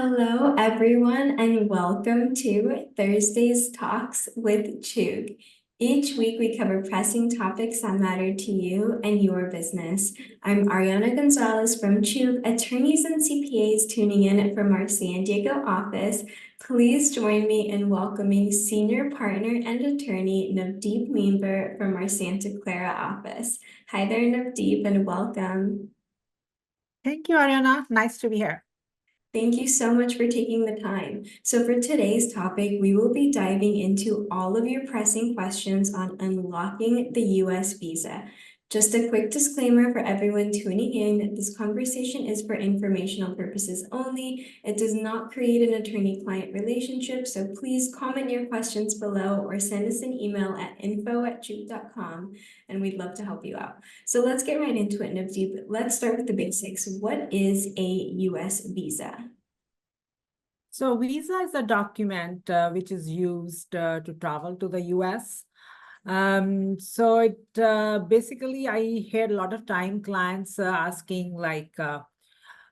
Hello, everyone, and welcome to Thursday's Talks with Chug. Each week, we cover pressing topics that matter to you and your business. I'm Arianna Gonzalez from Chug, attorneys and CPAs tuning in from our San Diego office. Please join me in welcoming senior partner and attorney Navdeep Meamber from our Santa Clara office. Hi there, Navdeep, and welcome. Thank you, Arianna. Nice to be here. Thank you so much for taking the time. So for today's topic, we will be diving into all of your pressing questions on unlocking the U.S. visa. Just a quick disclaimer for everyone tuning in, this conversation is for informational purposes only. It does not create an attorney-client relationship, so please comment your questions below or send us an email at info@juke.com, and we'd love to help you out. So let's get right into it, Navdeep. Let's start with the basics. What is a U.S. visa? So visa is a document which is used to travel to the US. Basically, I hear a lot of time clients asking like,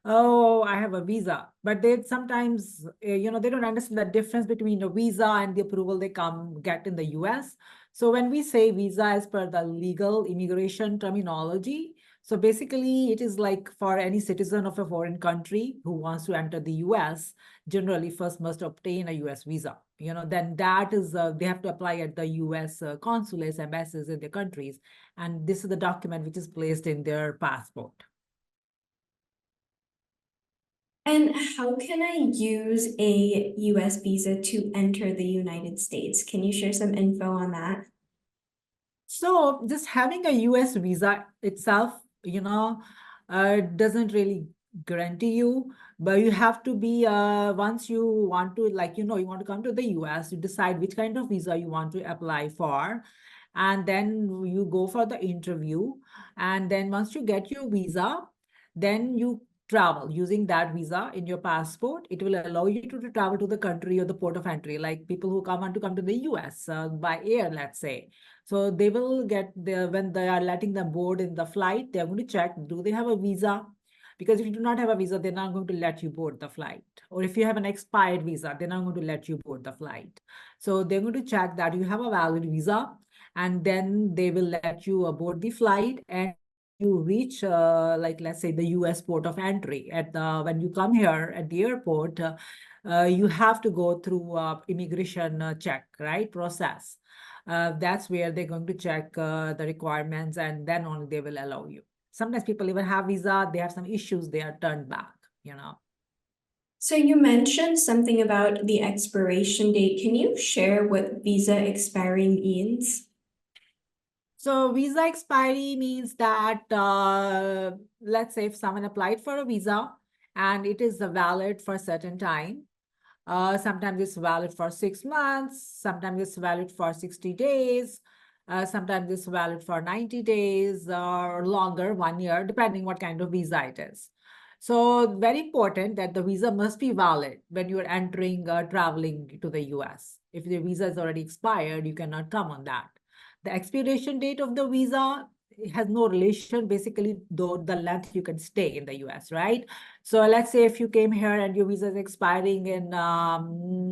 oh, I have a visa, but they sometimes, they don't understand the difference between a visa and the approval they get in the US. So when we say visa as per the legal immigration terminology, so basically it is like for any citizen of a foreign country who wants to enter the US, generally first must obtain a US visa. Then that is, they have to apply at the US consulates, embassies in their countries. And this is the document which is placed in their passport. And how can I use a US visa to enter the United States? Can you share some info on that? So just having a US visa itself, doesn't really guarantee you, but you have to be, once you want to, you want to come to the US, you decide which kind of visa you want to apply for. And then you go for the interview. And then once you get your visa, then you travel using that visa in your passport. It will allow you to travel to the country or the port of entry, like people who want to come to the US by air, let's say. So they will get there when they are letting them board in the flight, they're going to check, do they have a visa? Because if you do not have a visa, they're not going to let you board the flight. Or if you have an expired visa, they're not going to let you board the flight. So they're going to check that you have a valid visa, and then they will let you aboard the flight and you reach, let's say the US port of entry. When you come here at the airport, you have to go through immigration check, right, process. That's where they're going to check the requirements, and then only they will allow you. Sometimes people even have visa, they have some issues, they are turned back. So you mentioned something about the expiration date. Can you share what visa expiry means? So visa expiry means that, let's say if someone applied for a visa and it is valid for a certain time, sometimes it's valid for 6 months, sometimes it's valid for 60 days, sometimes it's valid for 90 days or longer, 1 year, depending what kind of visa it is. So very important that the visa must be valid when you're entering, traveling to the US. If the visa is already expired, you cannot come on that. The expiration date of the visa has no relation, basically, though the length you can stay in the US, right? So let's say if you came here and your visa is expiring in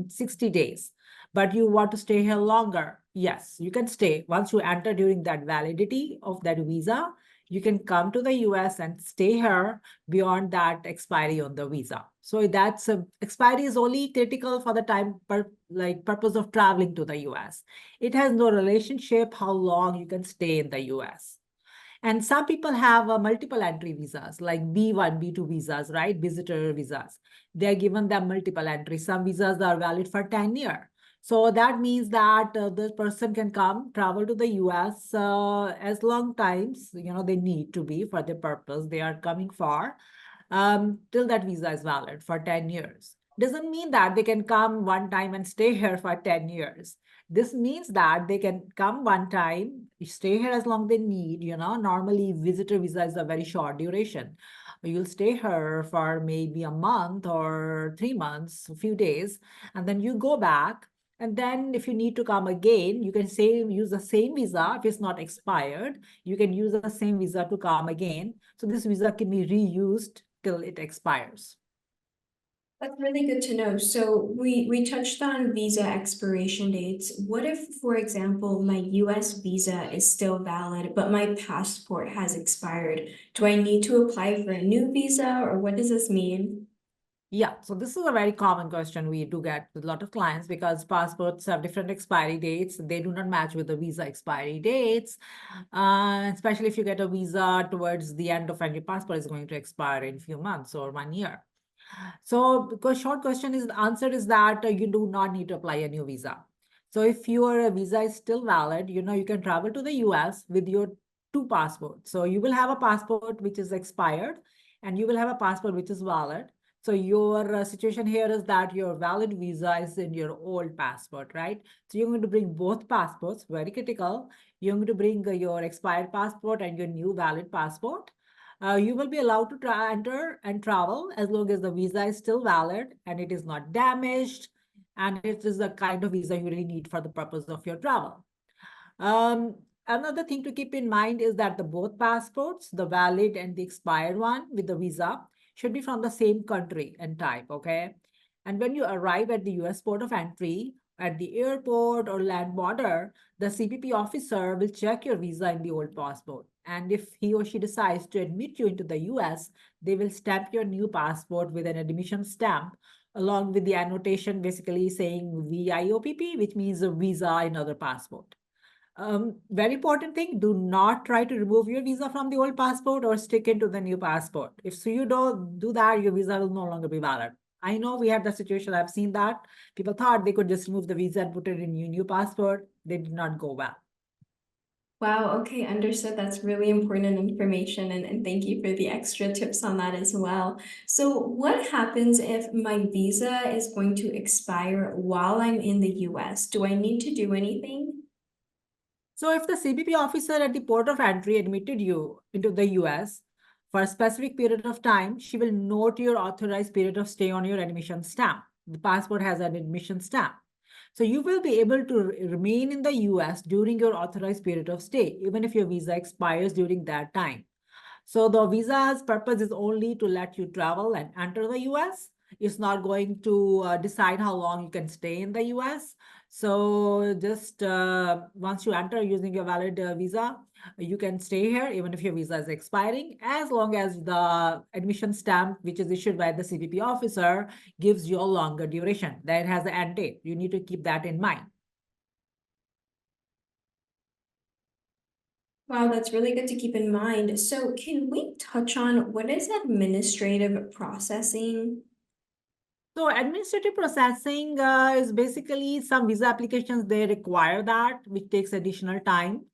60 days, but you want to stay here longer, yes, you can stay. Once you enter during that validity of that visa, you can come to the US and stay here beyond that expiry on the visa. So that's expiry is only critical for the time purpose of traveling to the US. It has no relationship how long you can stay in the US. And some people have multiple entry visas, like B1, B2 visas, right? Visitor visas. They're given them multiple entries. Some visas are valid for 10 years. So that means that the person can come, travel to the US as long times, they need to be for the purpose they are coming for, till that visa is valid for 10 years. Doesn't mean that they can come one time and stay here for 10 years. This means that they can come one time, stay here as long they need. Normally visitor visa is a very short duration. You'll stay here for maybe a month or 3 months, a few days, and then you go back. And then if you need to come again, you can use the same visa. If it's not expired, you can use the same visa to come again. So this visa can be reused till it expires. That's really good to know. So we touched on visa expiration dates. What if, for example, my US visa is still valid, but my passport has expired? Do I need to apply for a new visa, or what does this mean? Yeah, so this is a very common question we do get with a lot of clients because passports have different expiry dates. They do not match with the visa expiry dates, especially if you get a visa towards the end of when your passport is going to expire in a few months or 1 year. So the short question is the answer is that you do not need to apply a new visa. So if your visa is still valid, you can travel to the US with your two passports. So you will have a passport which is expired and you will have a passport which is valid. So your situation here is that your valid visa is in your old passport, right? So you're going to bring both passports, very critical. You're going to bring your expired passport and your new valid passport. You will be allowed to enter and travel as long as the visa is still valid and it is not damaged, and it is the kind of visa you really need for the purpose of your travel. Another thing to keep in mind is that the both passports, the valid and the expired one with the visa, should be from the same country and type, okay? And when you arrive at the US port of entry, at the airport or land border, the CBP officer will check your visa in the old passport. And if he or she decides to admit you into the US, they will stamp your new passport with an admission stamp along with the annotation basically saying VIOPP, which means a visa in other passport. Very important thing, do not try to remove your visa from the old passport or stick it to the new passport. If so you don't do that, your visa will no longer be valid. I know we had that situation. I've seen that. People thought they could just remove the visa and put it in your new passport. They did not go well. Wow, okay, understood. That's really important information, and thank you for the extra tips on that as well. So, what happens if my visa is going to expire while I'm in the US? Do I need to do anything? So if the CBP officer at the port of entry admitted you into the US for a specific period of time, she will note your authorized period of stay on your admission stamp. The passport has an admission stamp. So you will be able to remain in the US during your authorized period of stay, even if your visa expires during that time. So the visa's purpose is only to let you travel and enter the US. It's not going to decide how long you can stay in the US. So just once you enter using your valid visa, you can stay here even if your visa is expiring, as long as the admission stamp, which is issued by the CBP officer, gives you a longer duration. That has an end date. You need to keep that in mind. Wow, that's really good to keep in mind. So, can we touch on what is administrative processing? So administrative processing is basically some visa applications, they require that, which takes additional time.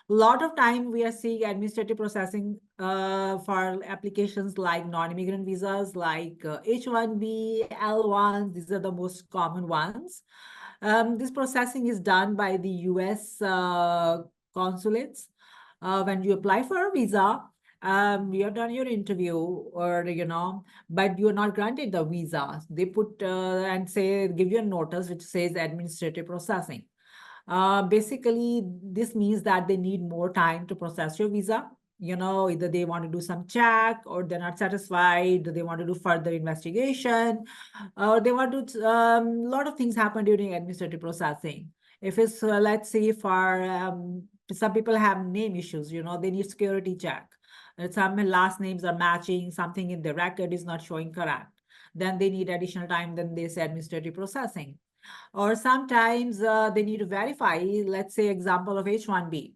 A lot of time we are seeing administrative processing for applications like non-immigrant visas, like H-1B, L-1s. These are the most common ones. This processing is done by the U.S. Consulates. When you apply for a visa, you have done your interview or, but you're not granted the visa. They put and say, give you a notice which says administrative processing. Basically, this means that they need more time to process your visa. Either they want to do some check or they're not satisfied, they want to do further investigation, or they want to, a lot of things happen during administrative processing. If it's, let's say, for some people have name issues, they need security check. Some last names are matching, something in the record is not showing correct. Then they need additional time, then they say administrative processing. Or sometimes they need to verify, let's say example of H-1B,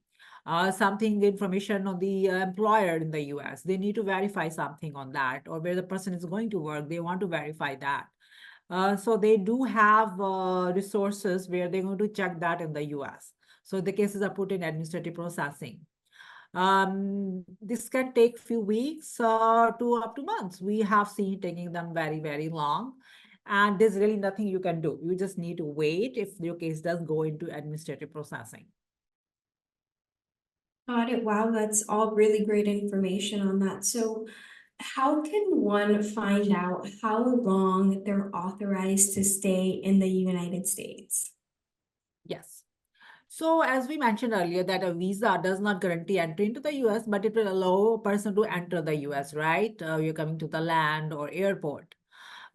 something information on the employer in the US. They need to verify something on that, or where the person is going to work, they want to verify that. So they do have resources where they're going to check that in the US. So the cases are put in administrative processing. This can take few weeks to up to months. We have seen taking them very, very long. And there's really nothing you can do. You just need to wait if your case does go into administrative processing. Got it. Wow, that's all really great information on that. So, how can one find out how long they're authorized to stay in the United States? Yes. So as we mentioned earlier, that a visa does not guarantee entry into the US, but it will allow a person to enter the US, right? You're coming to the land or airport.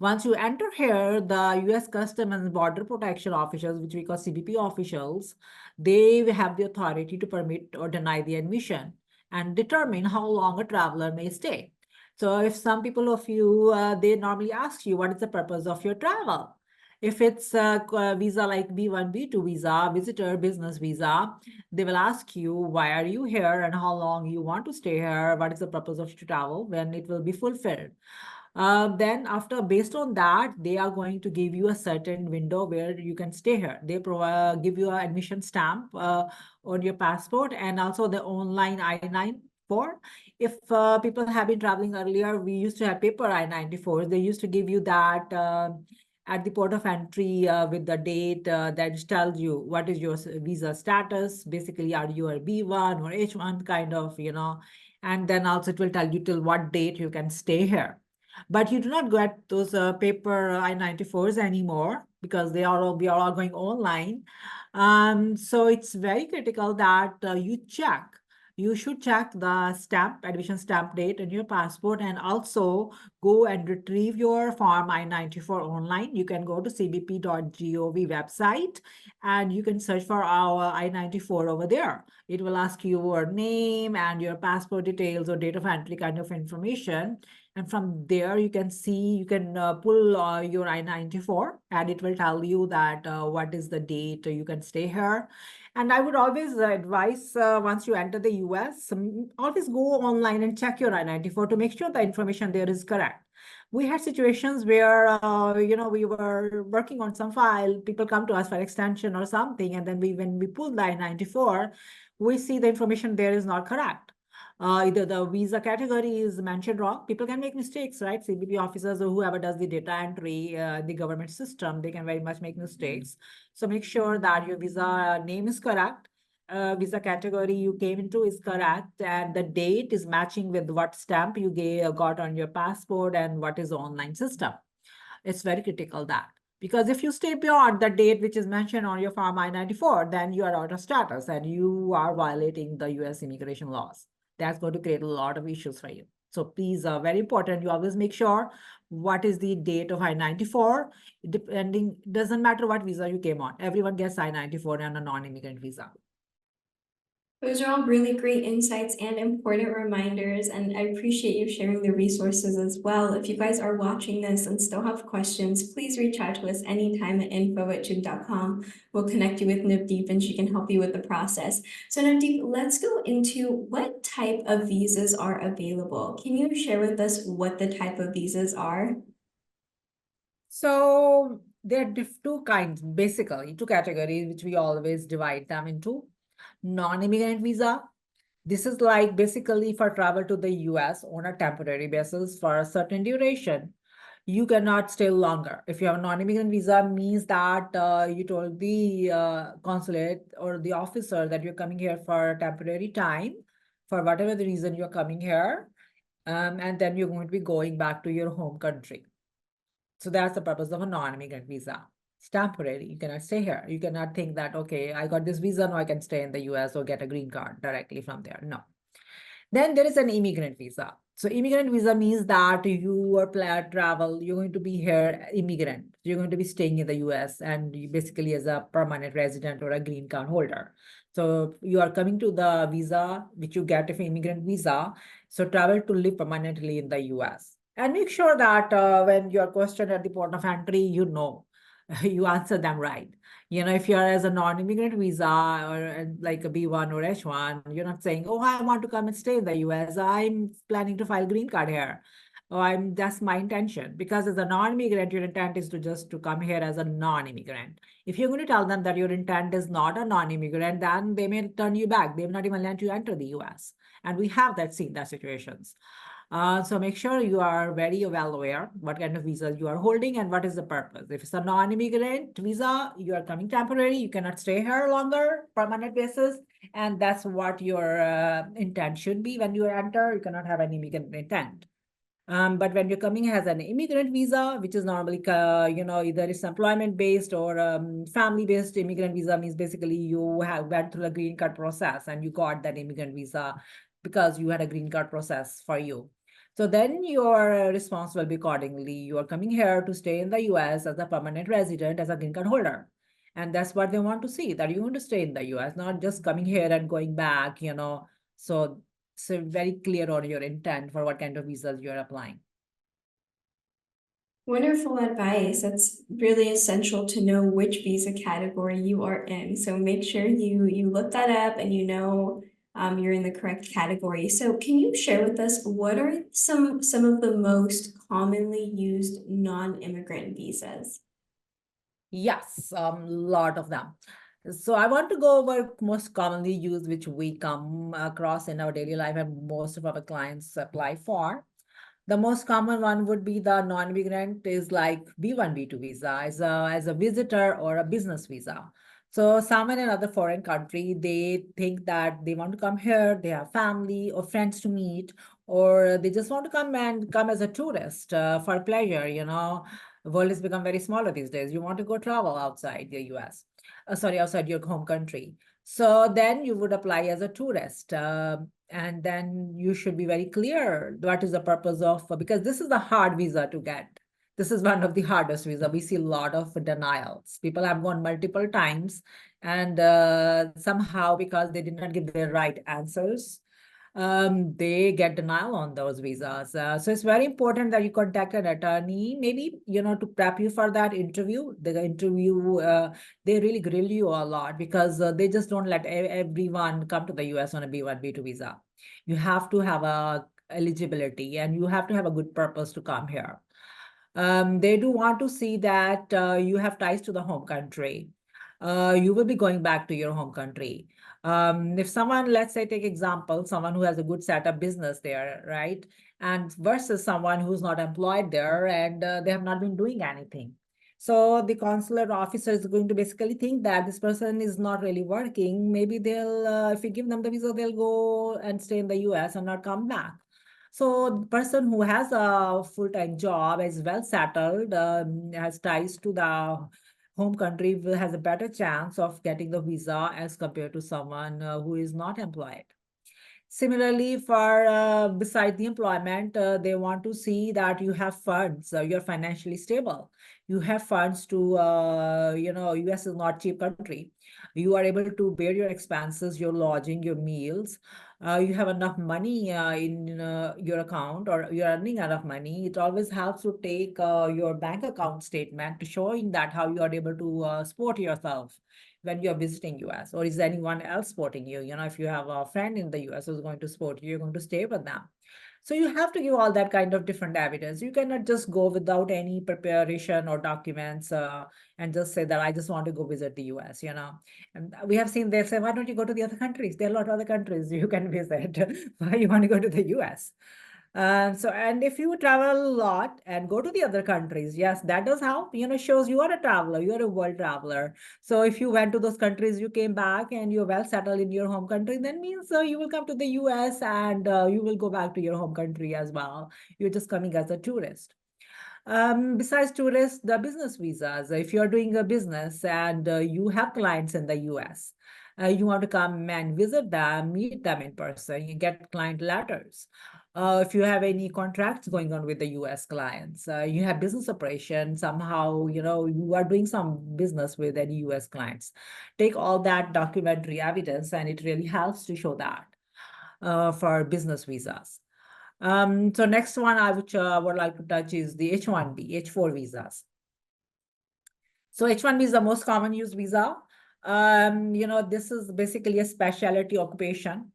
Once you enter here, the U.S. Custom and Border Protection officials, which we call CBP officials, they have the authority to permit or deny the admission and determine how long a traveler may stay. So if some people of you, they normally ask you, what is the purpose of your travel? If it's a visa like B1, B2 visa, visitor business visa, they will ask you, why are you here and how long you want to stay here? What is the purpose of your travel when it will be fulfilled? Then after, based on that, they are going to give you a certain window where you can stay here. They provide, give you an admission stamp on your passport and also the online I-94. If people have been traveling earlier, we used to have paper I-94. They used to give you that at the port of entry with the date that tells you what is your visa status. Basically, are you a B1 or H1 kind of, and then also it will tell you till what date you can stay here. But you do not get those paper I-94s anymore because we are all going online. So it's very critical that you should check the admission stamp date in your passport, and also go and retrieve your form I-94 online. You can go to cbp.gov website and you can search for our I-94 over there. It will ask you your name and your passport details or date of entry kind of information. And from there, you can see, you can pull your I-94 and it will tell you that what is the date you can stay here. And I would always advise once you enter the US, always go online and check your I-94 to make sure the information there is correct. We had situations where, we were working on some file, people come to us for extension or something, and then when we pull the I-94, we see the information there is not correct. Either the visa category is mentioned wrong. People can make mistakes, right? CBP officers or whoever does the data entry, the government system, they can very much make mistakes. So make sure that your visa name is correct. Visa category you came into is correct, and the date is matching with what stamp you got on your passport and what is the online system. It's very critical that. Because if you stay beyond the date which is mentioned on your Form I-94, then you are out of status and you are violating the US immigration laws. That's going to create a lot of issues for you. So please, very important, you always make sure what is the date of I-94. Depending, doesn't matter what visa you came on. Everyone gets I-94 on a non-immigrant visa. Those are all really great insights and important reminders, and I appreciate you sharing the resources as well. If you guys are watching this and still have questions, please reach out to us anytime at info@chug.com. We'll connect you with Navdeep and she can help you with the process. So Navdeep, let's go into what type of visas are available. Can you share with us what the type of visas are? So there are two kinds, basically, two categories, which we always divide them into. Non-immigrant visa. This is like basically for travel to the US on a temporary basis for a certain duration. You cannot stay longer. If you have a non-immigrant visa, means that you told the consulate or the officer that you're coming here for a temporary time, for whatever the reason you're coming here, and then you're going to be going back to your home country. So that's the purpose of a non-immigrant visa. It's temporary. You cannot stay here. You cannot think that, okay, I got this visa, now I can stay in the US or get a green card directly from there. No. Then there is an immigrant visa. So immigrant visa means that you are travel, you're going to be here immigrant. You're going to be staying in the US and you basically as a permanent resident or a green card holder. So you are coming to the visa, which you get if immigrant visa. So travel to live permanently in the US. And make sure that when you are questioned at the port of entry, you answer them right. If you're as a non-immigrant visa or like a B1 or H1, you're not saying, oh, I want to come and stay in the US. I'm planning to file green card here. That's my intention. Because as a non-immigrant, your intent is to come here as a non-immigrant. If you're going to tell them that your intent is not a non-immigrant, then they may turn you back. They will not even let you enter the US. And we have seen that situations. So make sure you are very well aware what kind of visa you are holding and what is the purpose. If it's a non-immigrant visa, you are coming temporary, you cannot stay here longer, permanent basis, and that's what your intent should be when you enter. You cannot have an immigrant intent. But when you're coming as an immigrant visa, which is normally, either it's employment-based or family-based immigrant visa, means basically you have went through the green card process and you got that immigrant visa because you had a green card process for you. So then your response will be accordingly. You are coming here to stay in the US as a permanent resident, as a green card holder. And that's what they want to see, that you want to stay in the US, not just coming here and going back, So very clear on your intent for what kind of visas you're applying. Wonderful advice. That's really essential to know which visa category you are in. So make sure you look that up and you're in the correct category. So can you share with us what are some of the most commonly used non-immigrant visas? Yes, lot of them. So I want to go over most commonly used, which we come across in our daily life and most of our clients apply for. The most common one would be the non-immigrant is like B1, B2 visa as a visitor or a business visa. So someone in another foreign country, they think that they want to come here, they have family or friends to meet, or they just want to come as a tourist for pleasure, The world has become very smaller these days. You want to go travel outside the US, outside your home country. So then you would apply as a tourist. And then you should be very clear what is the purpose of, because this is the hard visa to get. This is one of the hardest visa. We see a lot of denials. People have gone multiple times, and somehow because they did not give the right answers, they get denial on those visas. So it's very important that you contact an attorney, maybe, to prep you for that interview. The interview, they really grill you a lot because they just don't let everyone come to the US on a B1, B2 visa. You have to have a eligibility and you have to have a good purpose to come here. They do want to see that you have ties to the home country. You will be going back to your home country. If someone, let's say, take example, someone who has a good setup business there, right? And versus someone who's not employed there and they have not been doing anything. So the consular officer is going to basically think that this person is not really working. Maybe if you give them the visa, they'll go and stay in the US and not come back. So the person who has a full-time job is well settled, has ties to the home country, has a better chance of getting the visa as compared to someone who is not employed. Similarly, for beside the employment, they want to see that you have funds, you're financially stable. You have funds to, US is not cheap country. You are able to bear your expenses, your lodging, your meals. You have enough money in your account, or you're earning enough money. It always helps to take your bank account statement showing that how you are able to support yourself when you're visiting US, or is anyone else supporting you? If you have a friend in the US who's going to support you, you're going to stay with them. So you have to give all that kind of different evidence. You cannot just go without any preparation or documents and just say that I just want to go visit the US. And we have seen they say, why don't you go to the other countries? There are a lot of other countries you can visit. Why you want to go to the US? And if you travel a lot and go to the other countries, yes, that does help, shows you are a traveler, you're a world traveler. So if you went to those countries, you came back and you're well settled in your home country, then means you will come to the US and you will go back to your home country as well. You're just coming as a tourist. Besides tourists, the business visas, if you're doing a business and you have clients in the US, you want to come and visit them, meet them in person, you get client letters. If you have any contracts going on with the US clients, you have business operations, somehow, you are doing some business with any US clients. Take all that documentary evidence and it really helps to show that for business visas. So next one I would like to touch is the H1B, H4 visas. So H1B is the most common used visa. This is basically a specialty occupation.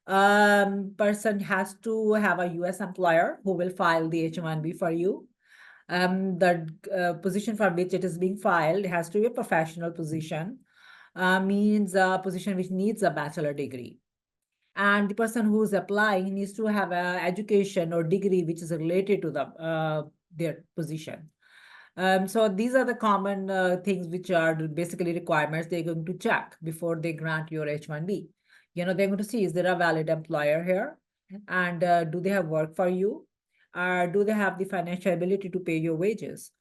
Person has to have a US employer who will file the H1B for you. The position for which it is being filed has to be a professional position, means a position which needs a bachelor degree. And the person who's applying needs to have an education or degree which is related to their position. So these are the common things which are basically requirements they're going to check before they grant your H1B. They're going to see, is there a valid employer here? And do they have work for you? Do they have the financial ability to pay your wages?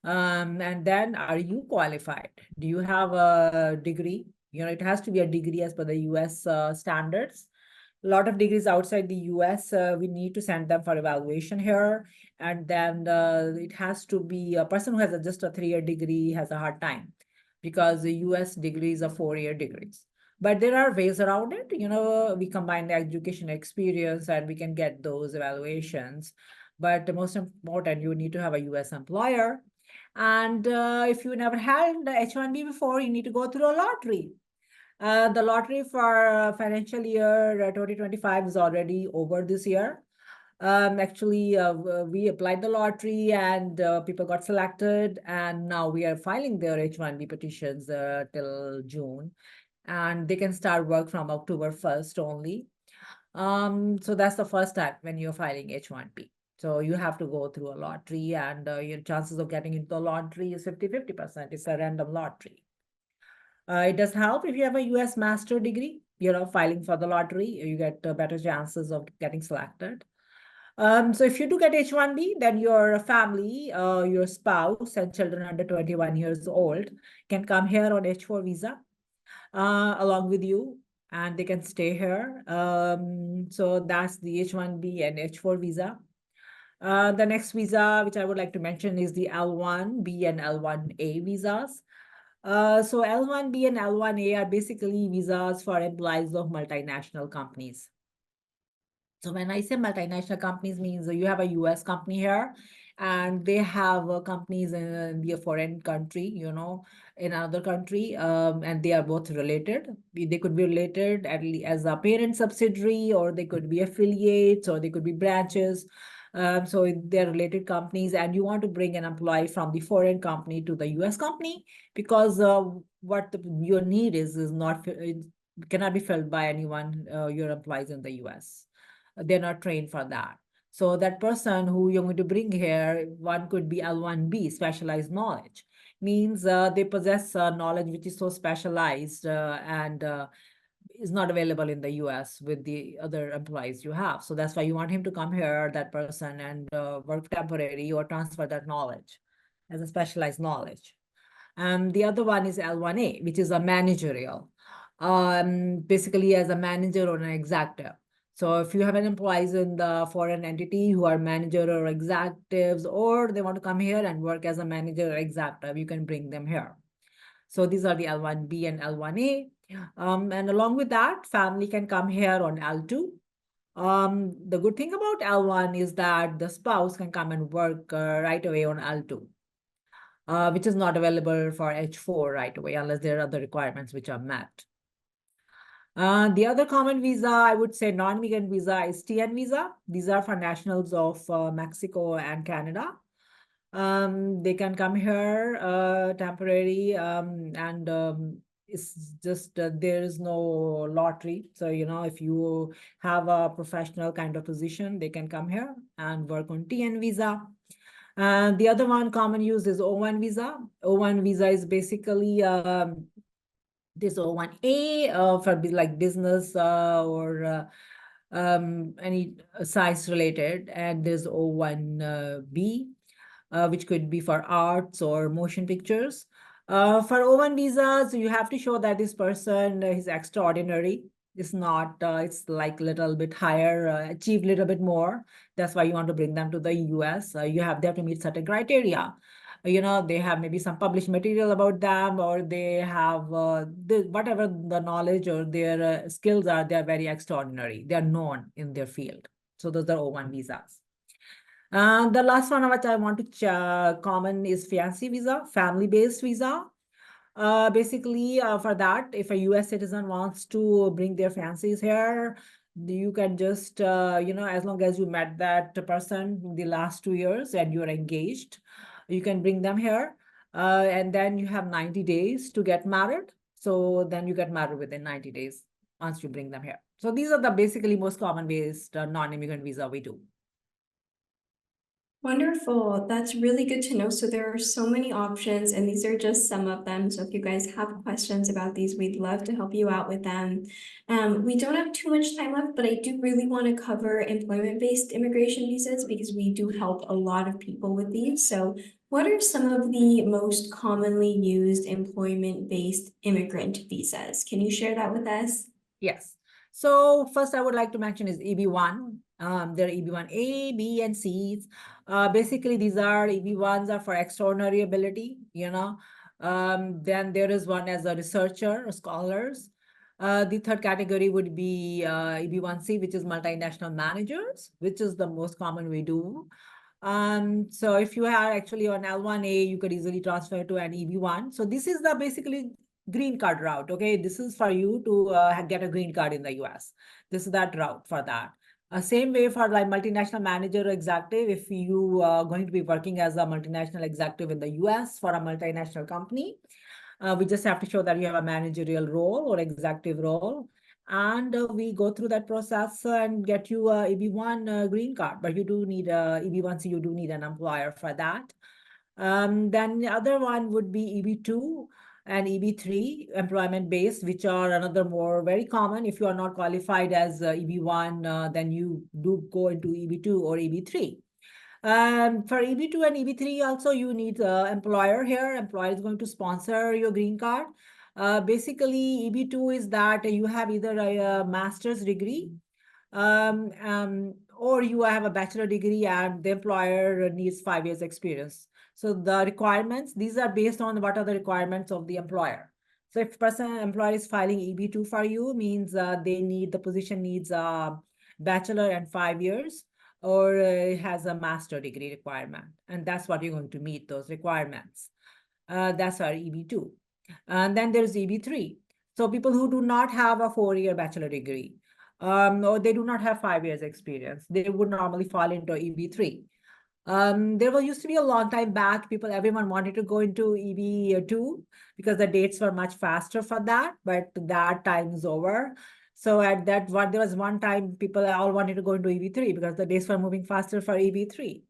And then are you qualified? Do you have a degree? It has to be a degree as per the US standards. A lot of degrees outside the US, we need to send them for evaluation here. And then it has to be a person who has just a 3-year degree has a hard time because the US degrees are 4-year degrees. But there are ways around it. We combine the education experience and we can get those evaluations. But the most important, you need to have a US employer. And if you never had the H-1B before, you need to go through a lottery. The lottery for financial year 2025 is already over this year. Actually, we applied the lottery and people got selected, and now we are filing their H-1B petitions till June, and they can start work from October 1st only. So that's the first time when you're filing H-1B. So you have to go through a lottery, and your chances of getting into the lottery is 50-50%. It's a random lottery. It does help if you have a US master degree, filing for the lottery, you get better chances of getting selected. So if you do get H-1B, then your family, your spouse and children under 21 years old can come here on H-4 visa along with you, and they can stay here. So that's the H-1B and H-4 visa. The next visa, which I would like to mention, is the L-1B and L-1A visas. So L-1B and L-1A are basically visas for employees of multinational companies. So when I say multinational companies, means you have a US company here and they have companies in the foreign country, in another country, and they are both related. They could be related as a parent subsidiary, or they could be affiliates, or they could be branches. So they're related companies, and you want to bring an employee from the foreign company to the US company because what your need is not, it cannot be filled by anyone, your employees in the US. They're not trained for that. So that person who you're going to bring here, one could be L1B, specialized knowledge. Means they possess knowledge which is so specialized and is not available in the US with the other employees you have. So that's why you want him to come here, that person, and work temporary or transfer that knowledge as a specialized knowledge. The other one is L1A, which is a managerial, basically as a manager or an executive. So if you have an employees in the foreign entity who are manager or executives, or they want to come here and work as a manager or executive, you can bring them here. So these are the L1B and L1A. And along with that, family can come here on L2. The good thing about L1 is that the spouse can come and work right away on L2. Which is not available for H-4 right away unless there are other requirements which are met. The other common visa, I would say non-immigrant visa, is TN visa. These are for nationals of Mexico and Canada. They can come here temporary, and it's just there is no lottery. So, if you have a professional kind of position, they can come here and work on TN visa. The other one common use is O1 visa. O1 visa is basically this O1A for like business or any size related, and there's O1B, which could be for arts or motion pictures. For O1 visas, you have to show that this person is extraordinary. It's not, it's like a little bit higher, achieve a little bit more. That's why you want to bring them to the US. They have to meet certain criteria. They have maybe some published material about them, or they have whatever the knowledge or their skills are, they're very extraordinary. They're known in their field. So those are O1 visas. The last one which I want to common is fiancé visa, family-based visa. Basically, for that, if a US citizen wants to bring their fiancés here, you can just, as long as you met that person in the last 2 years and you're engaged, you can bring them here. And then you have 90 days to get married. So then you get married within 90 days once you bring them here. So these are the basically most common based non-immigrant visa we do. Wonderful. That's really good to know. So there are so many options, and these are just some of them. So if you guys have questions about these, we'd love to help you out with them. We don't have too much time left, but I do really want to cover employment-based immigration visas because we do help a lot of people with these. So what are some of the most commonly used employment-based immigrant visas? Can you share that with us? Yes. So first I would like to mention is EB1. There are EB1A, B, and C's. Basically, these are EB1s are for extraordinary ability, Then there is one as a researcher or scholars. The third category would be EB1C, which is multinational managers, which is the most common we do. So if you are actually on L1A, you could easily transfer to an EB1. So this is the basically green card route. Okay, this is for you to get a green card in the US. This is that route for that. Same way for like multinational manager or executive, if you are going to be working as a multinational executive in the US for a multinational company, we just have to show that you have a managerial role or executive role. And we go through that process and get you a EB1 green card, but you do need a EB1, so you do need an employer for that. Then the other one would be EB2 and EB3 employment based, which are another more very common. If you are not qualified as EB1, then you do go into EB2 or EB3. For EB2 and EB3 also, you need an employer here. Employer is going to sponsor your green card. Basically, EB2 is that you have either a master's degree or you have a bachelor degree and the employer needs 5 years experience. So the requirements, these are based on what are the requirements of the employer. So if employer is filing EB2 for you, means the position needs a bachelor and 5 years, or has a master degree requirement. And that's what you're going to meet, those requirements. That's our EB2. And then there's EB3. So people who do not have a 4-year bachelor degree, or they do not have 5 years experience, they would normally fall into EB3. There used to be a long time back, everyone wanted to go into EB2 because the dates were much faster for that, but that time is over. So at that one, there was one time people all wanted to go into EB3 because the days were moving faster for EB3.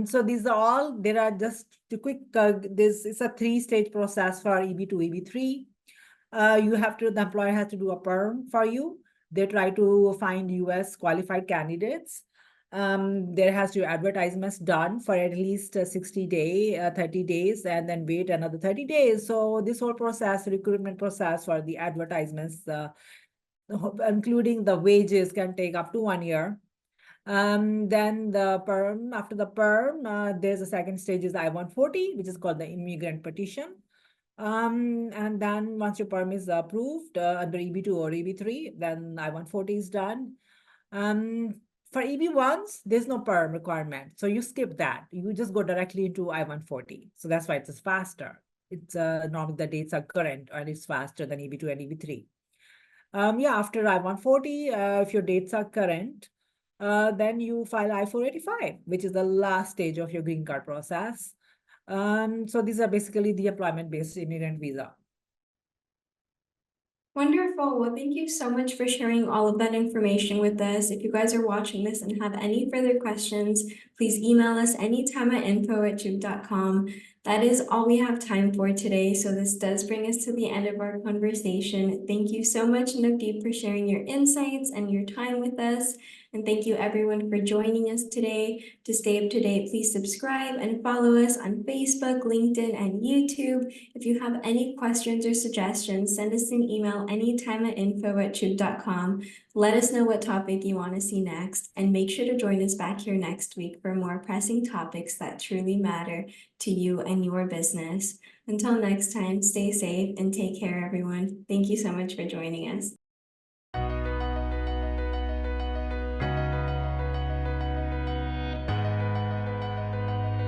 So these are all, there are just to quick, this is a 3-stage process for EB2, EB3. The employer has to do a perm for you. They try to find US qualified candidates. There has to be advertisements done for at least 30 days, and then wait another 30 days. So this whole process, recruitment process for the advertisements, including the wages, can take up to 1 year. Then after the perm, there's a second stage is I-140, which is called the immigrant petition. And then once your perm is approved under EB2 or EB3, then I-140 is done. For EB1s, there's no perm requirement. So you skip that. You just go directly into I-140. So that's why it's faster. It's normally the dates are current and it's faster than EB2 and EB3. After I-140, if your dates are current, then you file I-485, which is the last stage of your green card process. So these are basically the employment-based immigrant visa. Wonderful. Well, thank you so much for sharing all of that information with us. If you guys are watching this and have any further questions, please email us anytime at info@juke.com. That is all we have time for today. So this does bring us to the end of our conversation. Thank you so much, Navdeep, for sharing your insights and your time with us. And thank you everyone for joining us today. To stay up to date, please subscribe and follow us on Facebook, LinkedIn, and YouTube. If you have any questions or suggestions, send us an email anytime at info@juke.com. Let us know what topic you want to see next, and make sure to join us back here next week for more pressing topics that truly matter to you and your business. Until next time, stay safe and take care, everyone. Thank you so much for joining us.